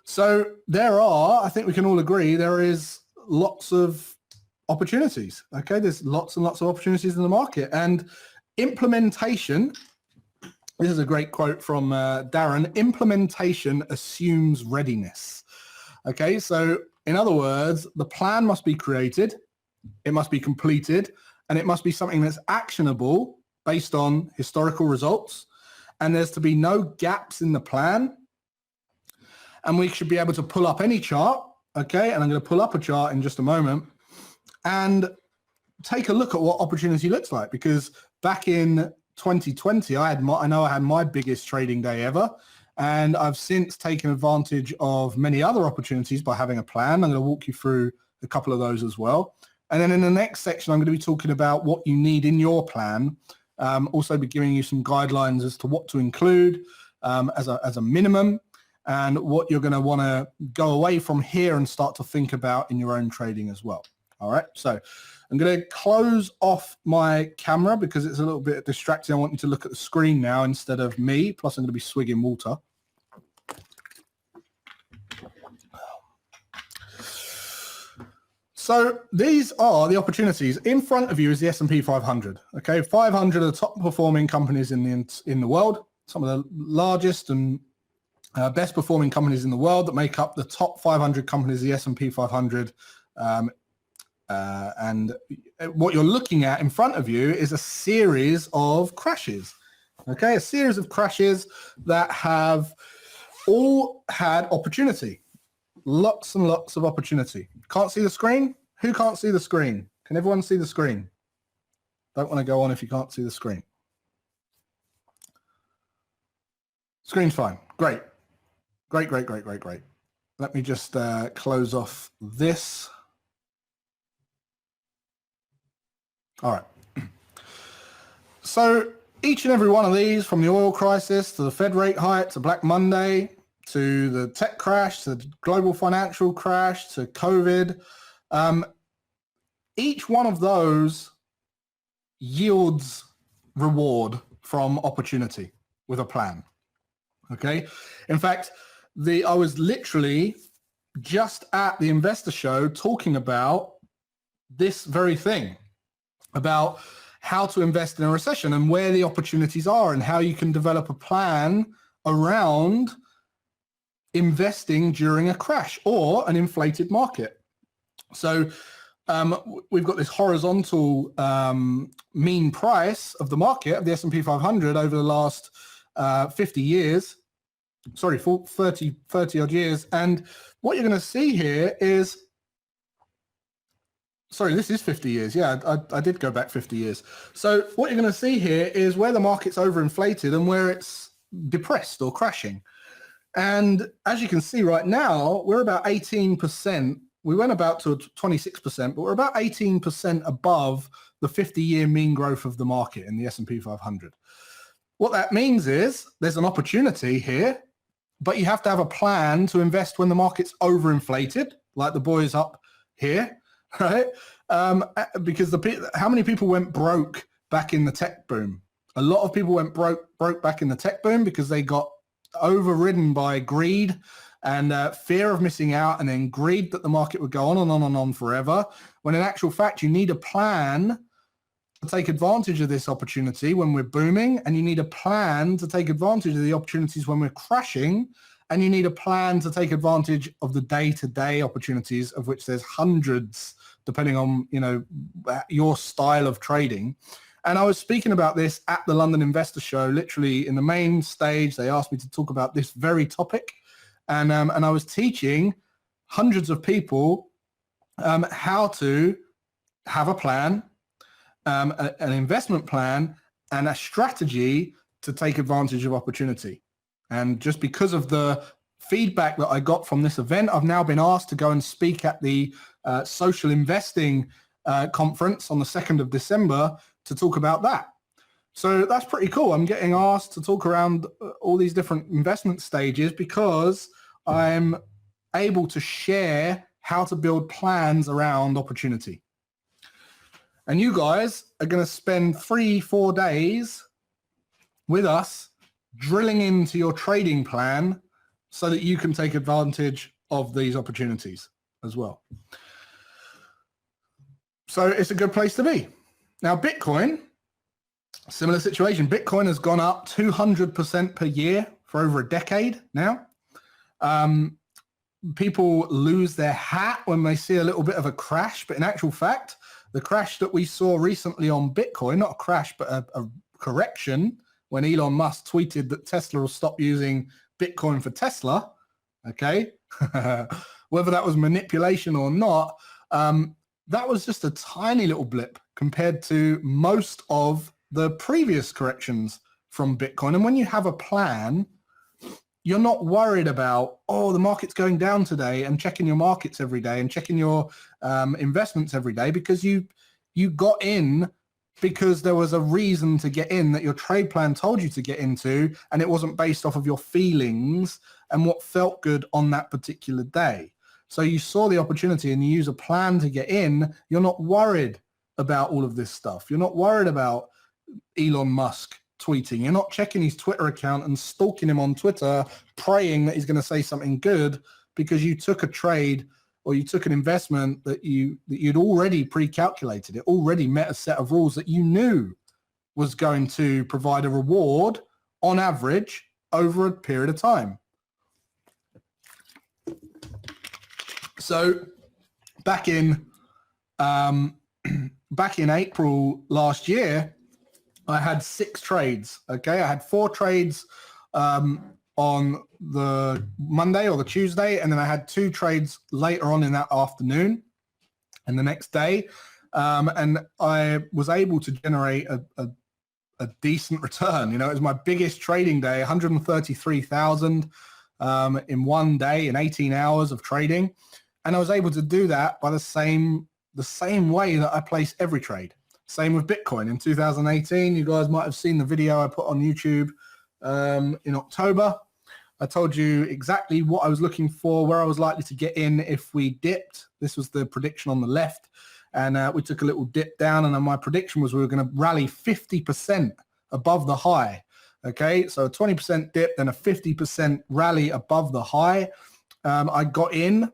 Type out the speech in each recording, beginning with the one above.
So I think we can all agree, there is lots of opportunities. Okay, there's lots and lots of opportunities in the market, and implementation, this is a great quote from Darren, implementation assumes readiness. Okay, so in other words, the plan must be created, it must be completed, and it must be something that's actionable based on historical results, and there's to be no gaps in the plan. And we should be able to pull up any chart, okay? And I'm going to pull up a chart in just a moment and take a look at what opportunity looks like, because back in 2020, I know I had my biggest trading day ever, and I've since taken advantage of many other opportunities by having a plan. I'm going to walk you through a couple of those as well. And then in the next section, I'm going to be talking about what you need in your plan. Also be giving you some guidelines as to what to include as a minimum, and what you're going to want to go away from here and start to think about in your own trading as well. All right, so I'm going to close off my camera because it's a little bit distracting. I want you to look at the screen now instead of me, plus I'm going to be swigging water. So these are the opportunities. In front of you is the S&P 500. Okay, 500 of the top performing companies in the world, some of the largest and best performing companies in the world that make up the top 500 companies, the S&P 500. And what you're looking at in front of you is a series of crashes. Okay, a series of crashes that have all had opportunity. Lots and lots of opportunity. Can't see the screen? Who can't see the screen? Can everyone see the screen? Don't want to go on if you can't see the screen. Screen's fine. Great. Great. Let me just close off this. All right. So each and every one of these, from the oil crisis to the Fed rate hike to Black Monday to the tech crash to the global financial crash to COVID, each one of those yields reward from opportunity with a plan. Okay. In fact, I was literally just at the investor show talking about this very thing, about how to invest in a recession and where the opportunities are and how you can develop a plan around investing during a crash or an inflated market. So we've got this horizontal mean price of the market of the S&P 500 over the last 50 years. Sorry, 30 odd years. And what you're going to see here is, sorry, this is 50 years. Yeah, I did go back 50 years. So what you're going to see here is where the market's overinflated and where it's depressed or crashing. And as you can see right now, we're about 18%. We went about to 26%, but we're about 18% above the 50-year mean growth of the market in the S&P 500. What that means is there's an opportunity here, but you have to have a plan to invest when the market's overinflated, like the boys up here, right? Because how many people went broke back in the tech boom? A lot of people went broke back in the tech boom because they got overridden by greed and fear of missing out, and then greed that the market would go on and on and on forever, when in actual fact you need a plan to take advantage of this opportunity when we're booming, and you need a plan to take advantage of the opportunities when we're crashing, and you need a plan to take advantage of the day-to-day opportunities, of which there's hundreds depending on your style of trading. And I was speaking about this at the London Investor Show, literally in the main stage. They asked me to talk about this very topic, and I was teaching hundreds of people how to have a plan, an investment plan, and a strategy to take advantage of opportunity. And just because of the feedback that I got from this event, I've now been asked to go and speak at the social investing conference on the 2nd of December to talk about that. So that's pretty cool. I'm getting asked to talk around all these different investment stages because I'm able to share how to build plans around opportunity. And you guys are going to spend 3-4 days with us drilling into your trading plan so that you can take advantage of these opportunities as well. So it's a good place to be. Now, Bitcoin, similar situation. Bitcoin has gone up 200% per year for over a decade now. People lose their hat when they see a little bit of a crash, but in actual fact, the crash that we saw recently on Bitcoin, not a crash, but a correction, when Elon Musk tweeted that Tesla will stop using Bitcoin for Tesla, okay, whether that was manipulation or not, that was just a tiny little blip compared to most of the previous corrections from Bitcoin. And when you have a plan, you're not worried about, oh, the market's going down today, and checking your markets every day and checking your investments every day, because you got in because there was a reason to get in that your trade plan told you to get into, and it wasn't based off of your feelings and what felt good on that particular day. So you saw the opportunity and you use a plan to get in. You're not worried about all of this stuff. You're not worried about Elon Musk tweeting. You're not checking his Twitter account and stalking him on Twitter, praying that he's going to say something good, because you took a trade or you took an investment that you'd already pre-calculated. It already met a set of rules that you knew was going to provide a reward on average over a period of time. So back in April last year, I had 6 trades. Okay, I had 4 trades on the Monday or the Tuesday, and then I had 2 trades later on in that afternoon and the next day, and I was able to generate a decent return. You know, it was my biggest trading day, 133,000 in one day, in 18 hours of trading, and I was able to do that by the same way that I place every trade. Same with Bitcoin in 2018. You guys might have seen the video I put on YouTube in October. I told you exactly what I was looking for, where I was likely to get in if we dipped. This was the prediction on the left. And we took a little dip down, and my prediction was we were going to rally 50% above the high. Okay, so a 20% dip, then a 50% rally above the high. I got in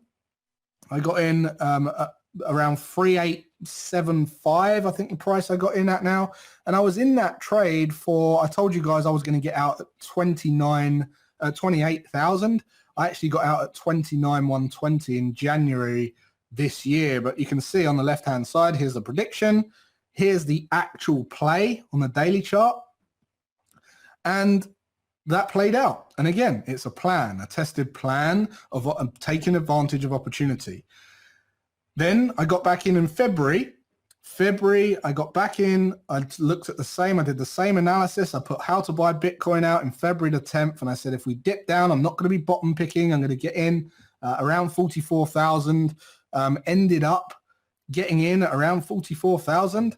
around 3875, I think the price I got in at now. And I was in that trade for, I told you guys I was going to get out at 28,000. I actually got out at 29,120 in January this year. But you can see on the left-hand side, here's the prediction. Here's the actual play on the daily chart. And that played out. And again, it's a plan, a tested plan of taking advantage of opportunity. Then I got back in February. I got back in, I looked at the same, I did the same analysis. I put how to buy Bitcoin out in February the 10th. And I said, if we dip down, I'm not going to be bottom picking. I'm going to get in around 44,000. Ended up getting in at around 44,000.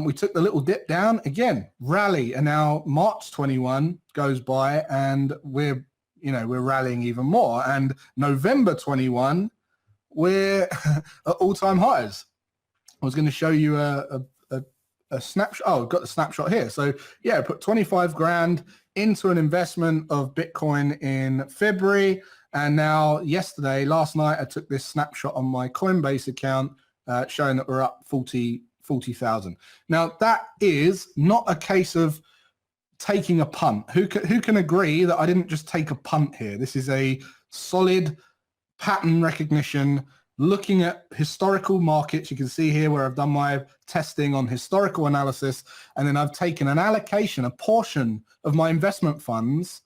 We took the little dip down, again, rally. And now March 21 goes by and we're rallying even more. And November 21, we're at all-time highs. I was going to show you a snapshot. Oh, I've got the snapshot here. So yeah, I put 25 grand into an investment of Bitcoin in February. And now last night, I took this snapshot on my Coinbase account showing that we're up 40,000. Now that is not a case of taking a punt. Who can agree that I didn't just take a punt here? This is a solid pattern recognition, looking at historical markets. You can see here where I've done my testing on historical analysis, and then I've taken an allocation, a portion of my investment funds,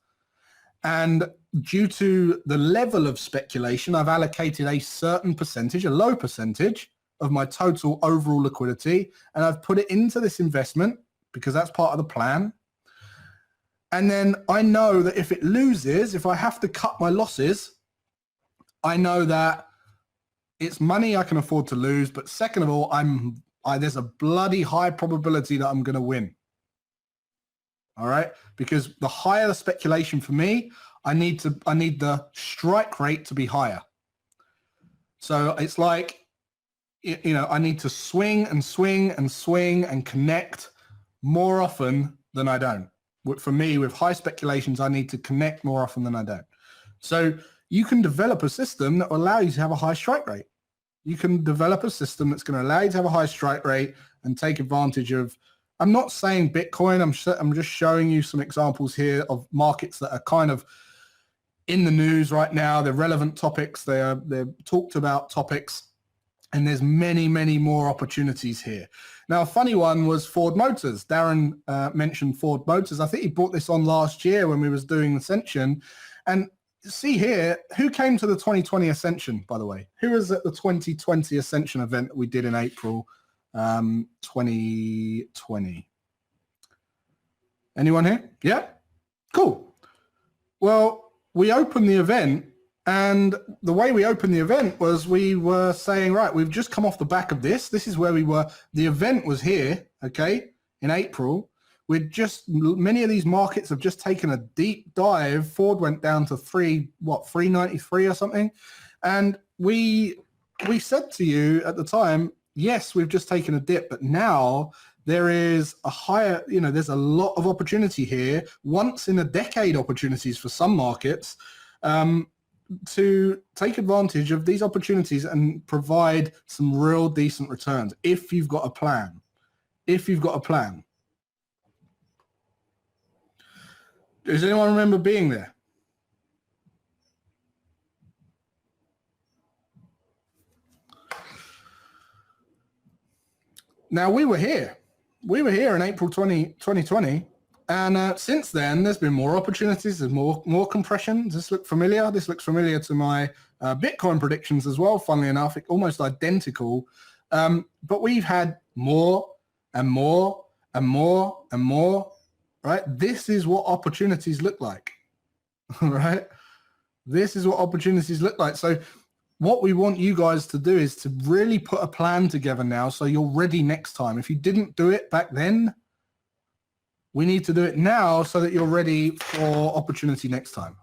and due to the level of speculation, I've allocated a certain percentage, a low percentage of my total overall liquidity, and I've put it into this investment because that's part of the plan. And then I know that if it loses, if I have to cut my losses, I know that it's money I can afford to lose, but second of all, there's a bloody high probability that I'm going to win. All right, because the higher the speculation for me, I need the strike rate to be higher. So it's like, I need to swing and swing and swing and connect more often than I don't. For me, with high speculations, I need to connect more often than I don't. So you can develop a system that will allow you to have a high strike rate. You can develop a system that's going to allow you to have a high strike rate and take advantage of, I'm not saying Bitcoin, I'm just showing you some examples here of markets that are kind of in the news right now. They're relevant topics. They're talked about topics, and there's many, many more opportunities here. Now, a funny one was Ford Motors. Darren mentioned Ford Motors. I think he brought this on last year when we was doing Ascension. And see here, who came to the 2020 Ascension, by the way? Who was at the 2020 Ascension event that we did in April 2020? Anyone here? Yeah? Cool. Well, we opened the event, and the way we opened the event was we were saying, right, we've just come off the back of this. This is where we were. The event was here, okay, in April. Many of these markets have just taken a deep dive. Ford went down to 393 or something. And we said to you at the time, yes, we've just taken a dip, but now there is a higher, there's a lot of opportunity here, once in a decade opportunities for some markets, to take advantage of these opportunities and provide some real decent returns if you've got a plan. If you've got a plan. Does anyone remember being there? Now, we were here. We were here in April 2020. And since then, there's been more opportunities. There's more compression. Does this look familiar? This looks familiar to my Bitcoin predictions as well, funnily enough, almost identical. But we've had more and more and more and more. Right? This is what opportunities look like, right? This is what opportunities look like. So what we want you guys to do is to really put a plan together now so you're ready next time. If you didn't do it back then, we need to do it now so that you're ready for opportunity next time.